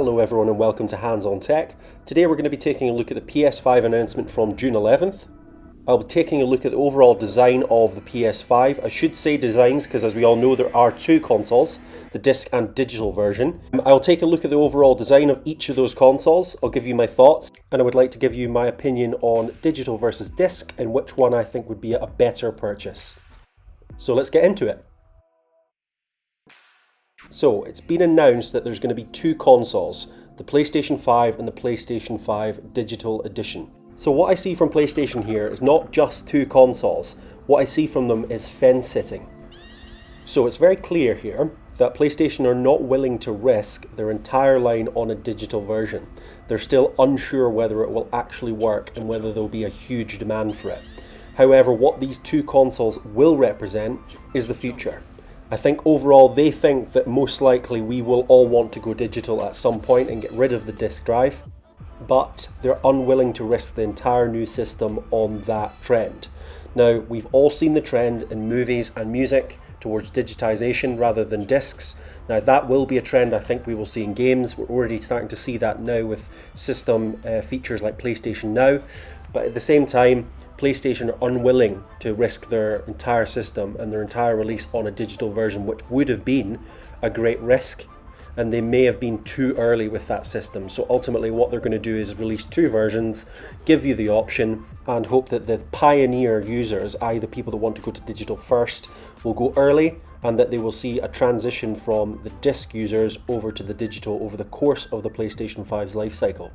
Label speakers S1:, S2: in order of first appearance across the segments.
S1: Hello everyone and welcome to Hands on Tech. Today we're going to be taking a look at the PS5 announcement from June 11th. I'll be taking a look at the overall design of the PS5. I should say designs because as we all know there are two consoles, the disc and digital version. I'll take a look at the overall design of each of those consoles, I'll give you my thoughts, and I would like to give you my opinion on digital versus disc and which one I think would be a better purchase. So let's get into it. So, it's been announced that there's going to be two consoles, the PlayStation 5 and the PlayStation 5 Digital Edition. So what I see from PlayStation here is not just two consoles, what I see from them is fence sitting. So it's very clear here that PlayStation are not willing to risk their entire line on a digital version. They're still unsure whether it will actually work and whether there will be a huge demand for it. However, what these two consoles will represent is the future. I think overall they think that most likely we will all want to go digital at some point and get rid of the disk drive, but they're unwilling to risk the entire new system on that trend. Now, we've all seen the trend in movies and music towards digitization rather than discs. Now that will be a trend I think we will see in games. We're already starting to see that now with system features like PlayStation Now, but at the same time PlayStation are unwilling to risk their entire system and their entire release on a digital version, which would have been a great risk, and they may have been too early with that system. So ultimately what they're going to do is release two versions, give you the option, and hope that the pioneer users, i.e. the people that want to go to digital first, will go early, and that they will see a transition from the disc users over to the digital over the course of the PlayStation 5's life cycle.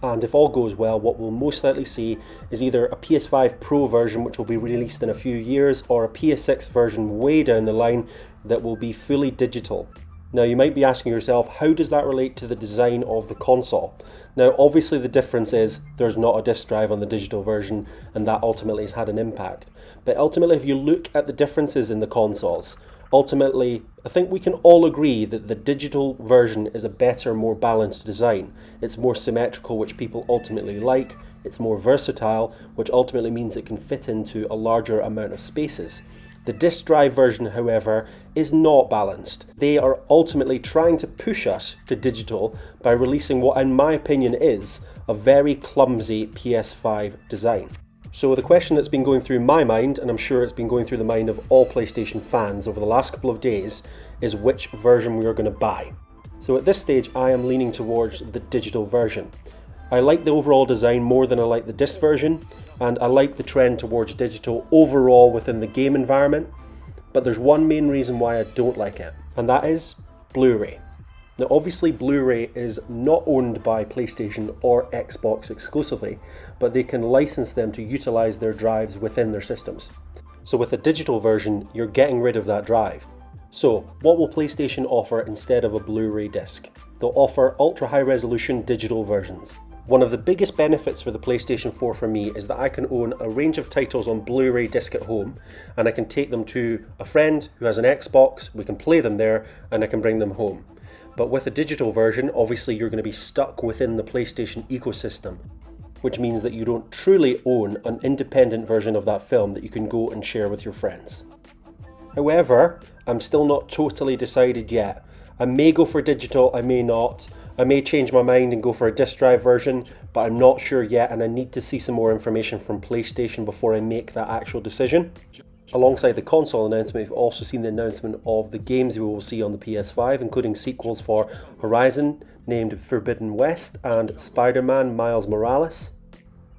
S1: And if all goes well, what we'll most likely see is either a PS5 Pro version which will be released in a few years, or a PS6 version way down the line that will be fully digital. Now you might be asking yourself, how does that relate to the design of the console? Now obviously the difference is there's not a disk drive on the digital version, and that ultimately has had an impact. But ultimately if you look at the differences in the consoles, ultimately, I think we can all agree that the digital version is a better, more balanced design. It's more symmetrical, which people ultimately like. It's more versatile, which ultimately means it can fit into a larger amount of spaces. The disk drive version, however, is not balanced. They are ultimately trying to push us to digital by releasing what, in my opinion, is a very clumsy PS5 design. So the question that's been going through my mind, and I'm sure it's been going through the mind of all PlayStation fans over the last couple of days, is which version we are going to buy. So at this stage I am leaning towards the digital version. I like the overall design more than I like the disc version, and I like the trend towards digital overall within the game environment, but there's one main reason why I don't like it, and that is Blu-ray. Now obviously Blu-ray is not owned by PlayStation or Xbox exclusively, but they can license them to utilize their drives within their systems. So with a digital version, you're getting rid of that drive. So what will PlayStation offer instead of a Blu-ray disc? They'll offer ultra high resolution digital versions. One of the biggest benefits for the PlayStation 4 for me is that I can own a range of titles on Blu-ray disc at home, and I can take them to a friend who has an Xbox, we can play them there, and I can bring them home. But with a digital version, obviously you're going to be stuck within the PlayStation ecosystem, which means that you don't truly own an independent version of that film that you can go and share with your friends. However, I'm still not totally decided yet. I may go for digital, I may not. I may change my mind and go for a disc drive version, but I'm not sure yet, and I need to see some more information from PlayStation before I make that actual decision. Alongside the console announcement, we've also seen the announcement of the games we will see on the PS5, including sequels for Horizon, named Forbidden West, and Spider-Man Miles Morales.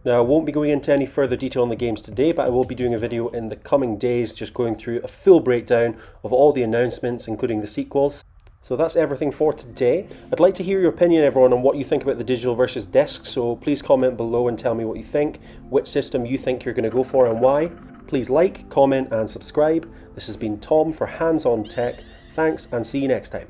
S1: Now I won't be going into any further detail on the games today, but I will be doing a video in the coming days just going through a full breakdown of all the announcements, including the sequels. So that's everything for today. I'd like to hear your opinion, everyone, on what you think about the digital versus disc, so please comment below and tell me what you think, which system you think you're going to go for and why. Please like, comment and subscribe. This has been Tom for Hands on Tech. Thanks and see you next time.